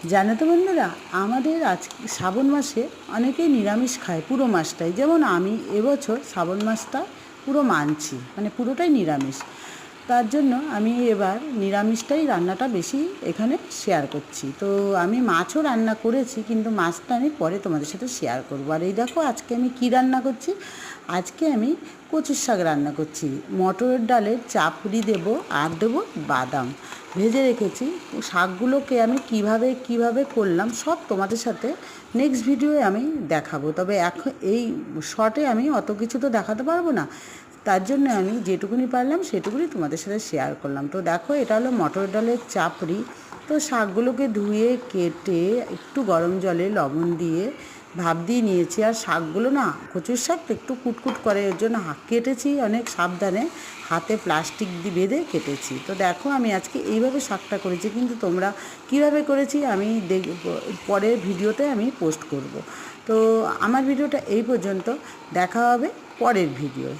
জানো তো বন্ধুরা, আমাদের আজ শ্রাবণ মাসে অনেকেই নিরামিষ খায় পুরো মাসটাই। যেমন আমি এবছর শ্রাবণ মাসটা পুরো মানছি, মানে পুরোটাই নিরামিষ। তার জন্য আমি এবার নিরামিষটাই রান্নাটা বেশি এখানে শেয়ার করছি। তো আমি মাছও রান্না করেছি, কিন্তু মাছটা আমি পরে তোমাদের সাথে শেয়ার করবো। আর এই দেখো আজকে আমি কি রান্না করছি। আজকে আমি কচুর শাক রান্না করছি। মটরের ডালের চাপড়ি দেবো আর দেবো বাদাম ভেজে রেখেছি। শাকগুলোকে আমি কিভাবে করলাম সব তোমাদের সাথে নেক্সট ভিডিওয়ে আমি দেখাবো। তবে এখন এই শর্টে আমি অত কিছু তো দেখাতে পারবো না, তার জন্য আমি যেটুকুনি পারলাম সেটুকুনি তোমাদের সাথে শেয়ার করলাম। তো দেখো, এটা হলো মটর ডালের চাপড়ি। তো শাকগুলোকে ধুয়ে কেটে একটু গরম জলে লবণ দিয়ে ভাপ দিয়ে নিয়েছি। আর শাকগুলো না, কচুর শাক তো একটু কুটকুট করে, এর জন্য কেটেছি অনেক সাবধানে, হাতে প্লাস্টিক দিয়ে বেঁধে কেটেছি। তো দেখো আমি আজকে এইভাবে শাকটা করেছি, কিন্তু তোমরা কিভাবে করেছি আমি পরের ভিডিওতে আমি পোস্ট করব। তো আমার ভিডিওটা এই পর্যন্ত, দেখা হবে পরের ভিডিও।